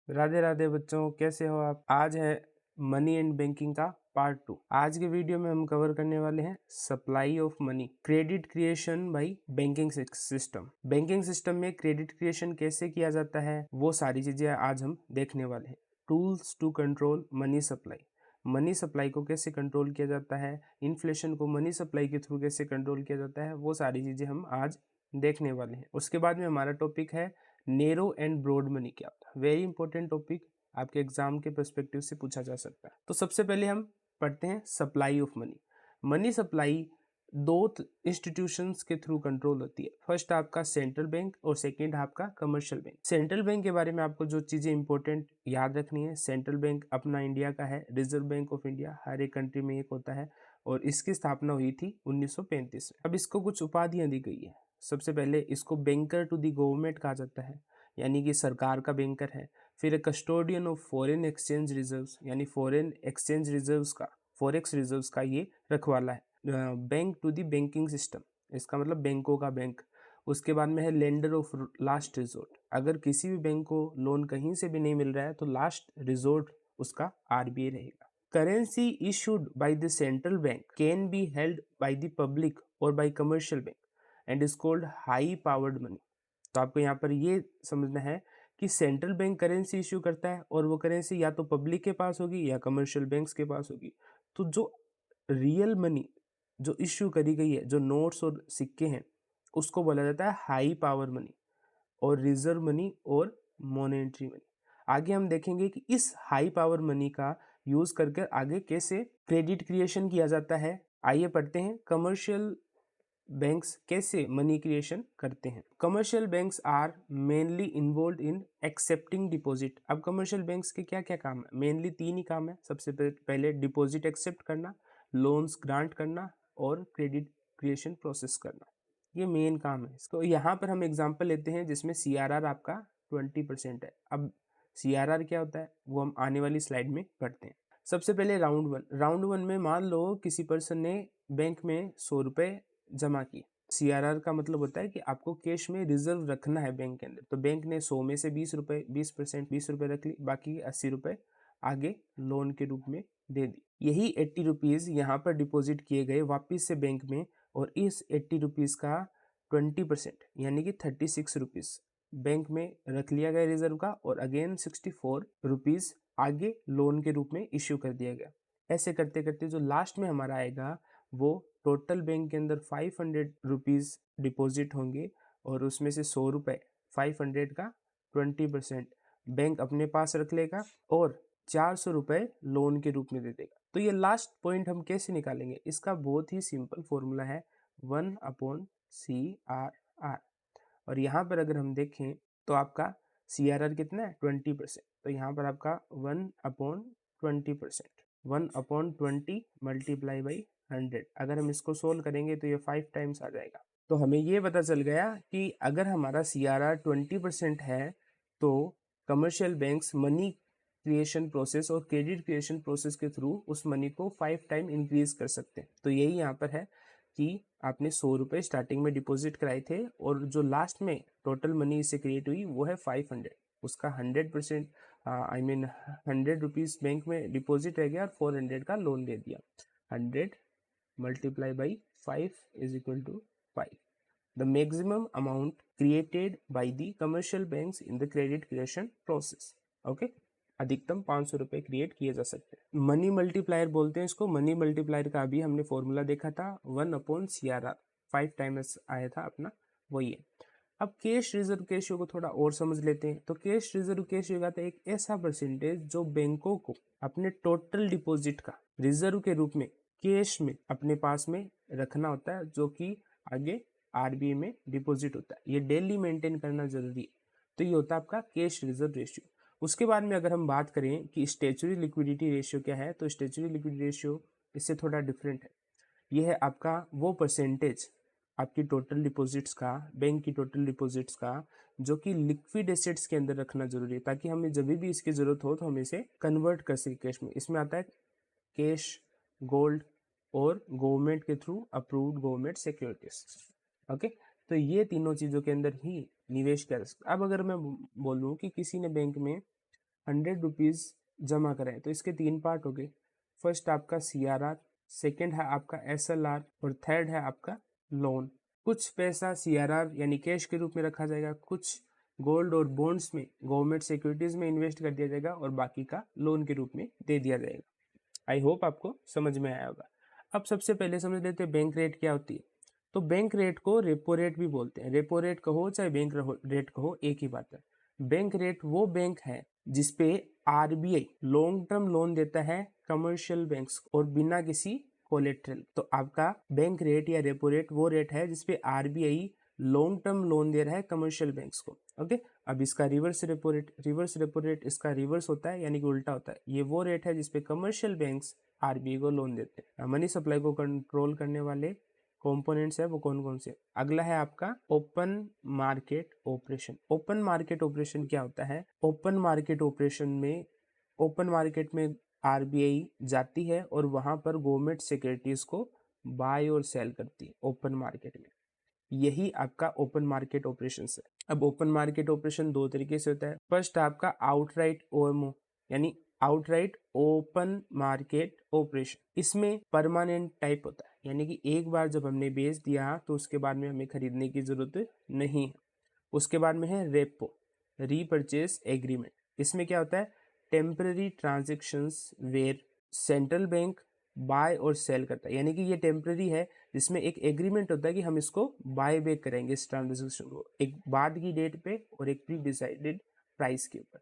राधे राधे बच्चों, कैसे हो आप। आज है मनी एंड बैंकिंग का पार्ट 2। आज के वीडियो में हम कवर करने वाले हैं supply of money, credit creation bye banking system. Banking system में क्रेडिट क्रिएशन कैसे किया जाता है, वो सारी चीजें आज हम देखने वाले हैं। Tools to control money supply, money supply को कैसे कंट्रोल किया जाता है, इन्फ्लेशन को मनी सप्लाई के थ्रू कैसे कंट्रोल किया जाता है, वो सारी चीजें हम आज देखने वाले हैं। उसके बाद में हमारा टॉपिक है नेरो एंड ब्रॉड मनी क्या होता है। वेरी इंपॉर्टेंट टॉपिक, आपके एग्जाम के पर्सपेक्टिव से पूछा जा सकता है। तो सबसे पहले हम पढ़ते हैं supply of money. Money supply दो इंस्टीट्यूशंस के थ्रू कंट्रोल होती है। फर्स्ट आपका सेंट्रल बैंक और सेकंड आपका कमर्शियल बैंक। सेंट्रल बैंक के बारे में आपको जो चीजें इंपॉर्टेंट याद रखनी है, सेंट्रल बैंक अपना इंडिया का है, रिजर्व बैंक ऑफ इंडिया, हर एक कंट्री में एक होता है और इसकी स्थापना हुई थी 1935 में। अब इसको कुछ उपाधियां दी गई है। सबसे पहले इसको बैंकर टू द गवर्नमेंट कहा जाता है, यानी कि सरकार का बैंकर है। फिर custodian of foreign exchange reserves, यानी फॉरेन एक्सचेंज रिजर्व्स का, फॉरेक्स रिजर्व्स का ये रखवाला है। Bank to the banking system, इसका मतलब बैंकों का बैंक। उसके बाद में है लेंडर ऑफ लास्ट रिजोर्ट, अगर किसी भी बैंक को लोन कहीं से भी नहीं मिल रहा है तो लास्ट रिजोर्ट उसका आरबीआई रहेगा। Currency issued by the central bank can be held by the public और by commercial bank and is called high powered money. तो आपको यहाँ पर ये समझना है कि सेंट्रल बैंक करेंसी इश्यू करता है और वो करेंसी या तो पब्लिक के पास होगी या कमर्शियल बैंक्स के पास होगी। तो जो रियल मनी जो इश्यू करी गई है, जो नोट्स और सिक्के हैं, उसको बोला जाता है हाई पावर मनी और रिजर्व मनी और मॉनेटरी मनी। आगे हम देखेंगे कि इस हाई पावर मनी का यूज करके आगे कैसे क्रेडिट क्रिएशन किया जाता है। आइए पढ़ते हैं कमर्शियल बैंक्स कैसे मनी क्रिएशन करते हैं। Commercial banks are mainly involve in accepting deposit. अब कमर्शियल बैंक्स के क्या क्या काम है, मेनली तीन ही काम है। सबसे पहले डिपॉजिट एक्सेप्ट करना, लोन्स ग्रांट करना और क्रेडिट क्रिएशन प्रोसेस करना, ये मेन काम है इसको। यहाँ पर हम एग्जांपल लेते हैं जिसमें सीआरआर आपका 20% है। अब सीआरआर क्या होता है वो हम आने वाली स्लाइड में पढ़ते हैं। सबसे पहले राउंड वन में मान लो किसी पर्सन ने बैंक में 100 रुपए जमा किए। सीआरआर का मतलब होता है कि आपको कैश में रिजर्व रखना है बैंक के अंदर। तो बैंक ने 100 में से 20 रुपए, 20% 20 रुपए रख ली, बाकी 80 रुपए आगे लोन के रूप में दे दी। यही 80 रुपीज यहाँ पर डिपॉजिट किए गए वापिस से बैंक में, और इस 80 रुपीज का 20% यानी कि 36 रुपीज बैंक में रख लिया गया रिजर्व का, और अगेन 64 रुपीज आगे लोन के रूप में इश्यू कर दिया गया। ऐसे करते करते जो लास्ट में हमारा आएगा वो टोटल बैंक के अंदर 500 रुपीज डिपॉजिट होंगे, और उसमें से 100 रुपए 500 का 20% बैंक अपने पास रख लेगा और 400 रुपए लोन के रूप में दे देगा। तो ये लास्ट पॉइंट हम कैसे निकालेंगे, इसका बहुत ही सिंपल फॉर्मूला है 1/CRR। और यहाँ पर अगर हम देखें तो आपका CRR कितना है 20%, तो यहाँ पर आपका 1/20%, 1/20 मल्टीप्लाई बाई 100। अगर हम इसको सोल्व करेंगे तो ये 5 टाइम्स आ जाएगा। तो हमें ये पता चल गया कि अगर हमारा CRR 20% है तो commercial banks money creation process और क्रेडिट क्रिएशन प्रोसेस के थ्रू उस मनी को 5 टाइम इंक्रीज कर सकते हैं। तो यही यहाँ पर है कि आपने 100 रुपये स्टार्टिंग में डिपॉजिट कराए थे और जो लास्ट में टोटल मनी इससे क्रिएट हुई वो है 500, उसका 100% आई मीन 100 रुपीज बैंक में डिपॉजिट रह गया और 400 का लोन दे दिया। 100 multiply by 5 is equal to 5, the maximum amount created by the commercial banks in the credit creation process। Okay, अधिकतम 500 रुपए क्रिएट किए जा सकते हैं। मनी मल्टीप्लायर बोलते हैं इसको। मनी मल्टीप्लायर का अभी हमने फॉर्मूला देखा था 1/CRR, 5 टाइम्स आया था अपना, वही है। अब कैश रिजर्व रेशियो को थोड़ा और समझ लेते हैं। तो कैश रिजर्व रेशियो का एक ऐसा परसेंटेज जो बैंकों को अपने टोटल डिपॉजिट का रिजर्व के रूप में कैश में अपने पास में रखना होता है, जो कि आगे आरबीआई में डिपॉजिट होता है। ये डेली मेंटेन करना जरूरी है। तो ये होता है आपका कैश रिजर्व रेशियो। उसके बाद में अगर हम बात करें कि स्टैच्यूटरी लिक्विडिटी रेशियो क्या है, तो स्टैच्यूटरी लिक्विडिटी रेशियो इससे थोड़ा डिफरेंट है। ये है आपका वो परसेंटेज आपकी टोटल डिपॉजिट्स का, बैंक की टोटल डिपॉजिट्स का, जो कि लिक्विड एसेट्स के अंदर रखना जरूरी है, ताकि हमें जब भी इसकी जरूरत हो तो हम इसे कन्वर्ट कर सके कैश में। इसमें आता है कैश, गोल्ड और गवर्नमेंट के through approved government securities. Okay, तो ये तीनों चीजों के अंदर ही निवेश किया जा सकता है। अब अगर मैं बोलूं कि किसी ने बैंक में 100 रुपीज़ जमा कराएं तो इसके 3 पार्ट हो गए। फर्स्ट आपका CRR, सेकेंड है आपका SLR और थर्ड है आपका लोन। कुछ पैसा CRR यानी कैश के रूप में रखा जाएगा, कुछ गोल्ड और बॉन्ड्स में, गवर्नमेंट सिक्योरिटीज में इन्वेस्ट कर दिया जाएगा और बाकी का लोन के रूप में दे दिया जाएगा। आई होप आपको समझ में आया होगा। अब सबसे पहले समझ लेते हैं बैंक रेट क्या होती है। तो बैंक रेट को रेपो रेट भी बोलते हैं। रेपो रेट कहो चाहे बैंक रेट कहो, एक ही बात है। बैंक रेट वो बैंक है जिसपे RBI लॉन्ग टर्म लोन देता है कमर्शियल बैंक्स और बिना किसी कोलेट्रल। तो आपका बैंक रेट या रेपो रेट वो रेट है जिसपे RBI लॉन्ग टर्म लोन दे रहा है कमर्शियल बैंक्स को। ओके, अब इसका रिवर्स रेपो रेट इसका रिवर्स होता है यानी कि उल्टा होता है। ये वो रेट है जिसपे कमर्शियल बैंक्स RBI को लोन देते हैं। मनी सप्लाई को कंट्रोल करने वाले कंपोनेंट्स है वो कौन कौन से। अगला है आपका open market operation. Open market operation क्या होता है? ओपन मार्केट ऑपरेशन में, ओपन मार्केट में RBI जाती है और वहां पर गवर्नमेंट सिक्योरिटीज को बाय और सेल करती है ओपन मार्केट में। यही आपका ओपन मार्केट ऑपरेशन है। अब ओपन मार्केट ऑपरेशन दो तरीके से होता है। फर्स्ट आपका आउटराइट OMO यानी आउटराइट ओपन मार्केट ऑपरेशन। इसमें परमानेंट टाइप होता है यानी कि एक बार जब हमने बेच दिया तो उसके बाद में हमें खरीदने की जरूरत नहीं है। उसके बाद में है रेपो, रीपरचेज एग्रीमेंट। इसमें क्या होता है? Temporary transactions where central bank buy और सेल करता है, यानी कि ये टेम्पररी है जिसमें एक एग्रीमेंट होता है कि हम इसको बाय बैक करेंगे इस ट्रांजेक्शन को एक बाद की डेट पे और एक प्री डिसाइडेड प्राइस के ऊपर।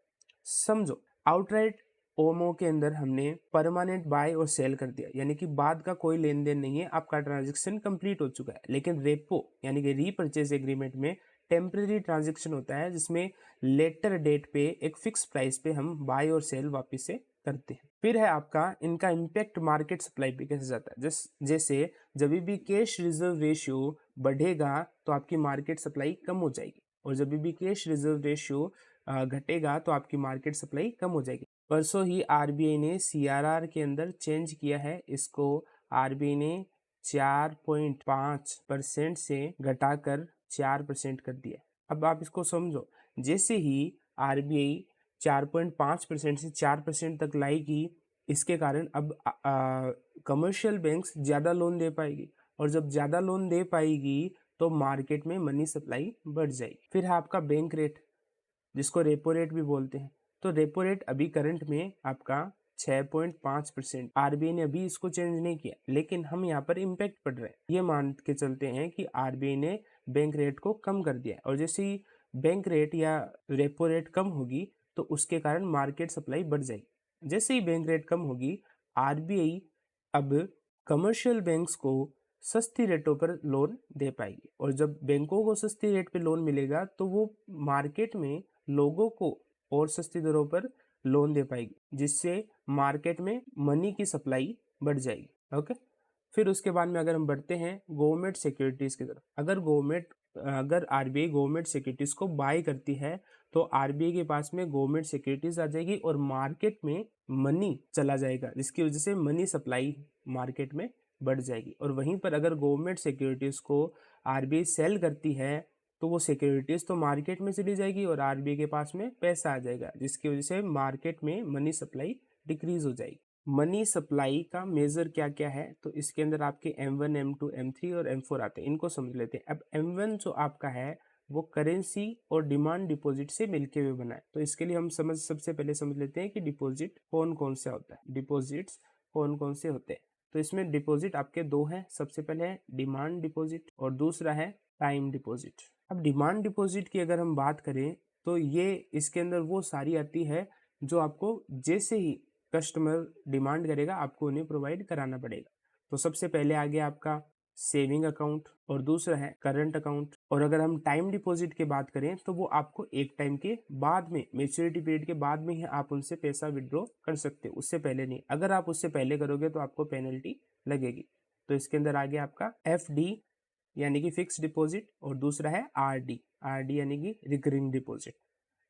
समझो, आउटराइट OMO के अंदर हमने परमानेंट बाय और सेल कर दिया यानी कि बाद का कोई लेन देन नहीं है, आपका ट्रांजेक्शन कंप्लीट हो चुका है। लेकिन रेपो यानी कि रीपरचेज एग्रीमेंट में टेम्पररी ट्रांजेक्शन होता है जिसमें लेटर डेट पे एक फिक्स प्राइस पे हम बाय और सेल वापस से करते हैं। फिर है आपका इनका इम्पैक्ट मार्केट सप्लाई पे कैसे जाता है। जैसे जब भी कैश रिजर्व रेशियो बढ़ेगा तो आपकी मार्केट सप्लाई कम हो जाएगी और जब भी कैश रिजर्व रेशियो घटेगा तो आपकी मार्केट सप्लाई कम हो जाएगी। परसों ही RBI ने CRR के अंदर चेंज किया है, इसको RBI ने 4.5% से घटाकर 4% कर दिया। अब आप इसको समझो, जैसे ही RBI 4.5% से 4% तक लाएगी, इसके कारण अब कमर्शियल बैंक्स ज़्यादा लोन दे पाएगी और जब ज़्यादा लोन दे पाएगी तो मार्केट में मनी सप्लाई बढ़ जाएगी। फिर है आपका बैंक रेट जिसको रेपो रेट भी बोलते हैं। तो रेपो रेट अभी करंट में आपका 6.5%। RBI ने अभी इसको चेंज नहीं किया लेकिन हम यहाँ पर इम्पैक्ट पड़ रहे हैं। ये मान के चलते हैं कि RBI ने बैंक रेट को कम कर दिया और जैसे ही बैंक रेट या रेपो रेट कम होगी तो उसके कारण मार्केट सप्लाई बढ़ जाएगी। जैसे ही बैंक रेट कम होगी RBI अब कमर्शियल बैंक्स को सस्ती रेटों पर लोन दे पाएगी और जब बैंकों को सस्ती रेट पे लोन मिलेगा तो वो मार्केट में लोगों को और सस्ती दरों पर लोन दे पाएगी जिससे मार्केट में मनी की सप्लाई बढ़ जाएगी। ओके, फिर उसके बाद में अगर हम बढ़ते हैं गवर्नमेंट सिक्योरिटीज की तरफ। अगर RBI गवर्नमेंट सिक्योरिटीज को बाय करती है तो RBI के पास में गवर्नमेंट सिक्योरिटीज आ जाएगी और मार्केट में मनी चला जाएगा जिसकी वजह से मनी सप्लाई मार्केट में बढ़ जाएगी। और वहीं पर अगर गवर्नमेंट सिक्योरिटीज को RBI सेल करती है तो वो सिक्योरिटीज तो मार्केट में चली जाएगी और RBI के पास में पैसा आ जाएगा जिसकी वजह से मार्केट में मनी सप्लाई डिक्रीज हो जाएगी। मनी सप्लाई का मेजर क्या क्या है? तो इसके अंदर आपके M1, M2, M3 और M4 आते हैं, इनको समझ लेते हैं। अब M1 जो आपका है वो करेंसी और डिमांड डिपॉजिट से मिलके हुए बना है। तो इसके लिए हम सबसे पहले समझ लेते हैं कि डिपॉजिट कौन कौन से होता है, डिपॉजिट्स कौन कौन से होते हैं। तो इसमें डिपॉजिट आपके दो हैं। सबसे पहले है डिमांड डिपॉजिट और दूसरा है टाइम डिपॉजिट। अब डिमांड डिपॉजिट की अगर हम बात करें तो ये इसके अंदर वो सारी आती है जो आपको जैसे ही कस्टमर डिमांड करेगा आपको उन्हें प्रोवाइड कराना पड़ेगा। तो सबसे पहले आ गया आपका सेविंग अकाउंट और दूसरा है करंट अकाउंट। और अगर हम टाइम डिपॉजिट की बात करें तो वो आपको एक टाइम के बाद में, मेच्योरिटी पीरियड के बाद में ही आप उनसे पैसा विड्रॉ कर सकते हो, उससे पहले नहीं। अगर आप उससे पहले करोगे तो आपको पेनल्टी लगेगी। तो इसके अंदर आ गया आपका FD यानी कि फिक्स डिपॉजिट और दूसरा है RD यानी कि रिकरिंग डिपॉजिट।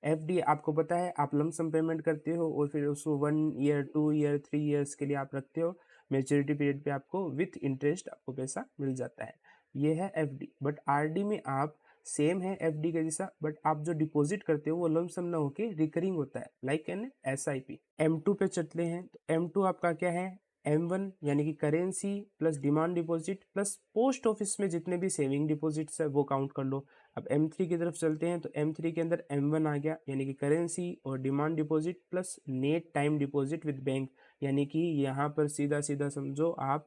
FD आपको पता है आप लमसम पेमेंट करते हो और फिर उसको 1 ईयर 2 ईयर 3 ईयर्स के लिए आप रखते हो। मेच्योरिटी पीरियड पे आपको विथ इंटरेस्ट आपको पैसा मिल जाता है, ये है FD। बट RD में आप सेम है एफडी के जैसा, बट आप जो डिपॉजिट करते हो वो लमसम ना होके रिकरिंग होता है, लाइक एन एसआईपी। M2 पे चलते हैं तो M2 आपका क्या है, M1 यानी कि currency plus demand deposit plus post office में जितने भी सेविंग डिपॉजिट्स है वो काउंट कर लो। अब M3 की तरफ चलते हैं तो M3 के अंदर M1 आ गया, यानी कि करेंसी और demand deposit plus net time deposit with bank, यानी कि यहाँ पर सीधा सीधा समझो आप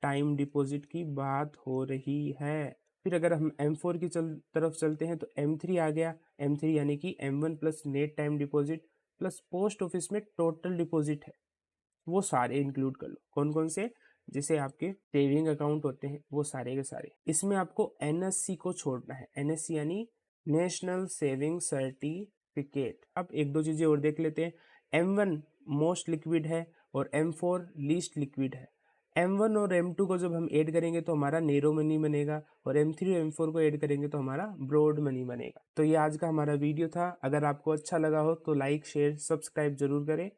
टाइम डिपॉजिट की बात हो रही है। फिर अगर हम M4 की तरफ चलते हैं तो M3 आ गया, M3 यानी कि M1 plus net time deposit plus post office में टोटल डिपॉजिट है, वो सारे इंक्लूड कर लो। कौन कौन से, जैसे आपके सेविंग अकाउंट होते हैं वो सारे के सारे। इसमें आपको NSC को छोड़ना है, NSC यानी नेशनल सेविंग सर्टिफिकेट। अब एक दो चीजें और देख लेते हैं। M1 मोस्ट लिक्विड है और M4 लीस्ट लिक्विड है। M1 और M2 को जब हम ऐड करेंगे तो हमारा नैरो मनी बनेगा, और M3 और M4 को ऐड करेंगे तो हमारा ब्रॉड मनी बनेगा। तो ये आज का हमारा वीडियो था। अगर आपको अच्छा लगा हो तो लाइक शेयर सब्सक्राइब जरूर करें।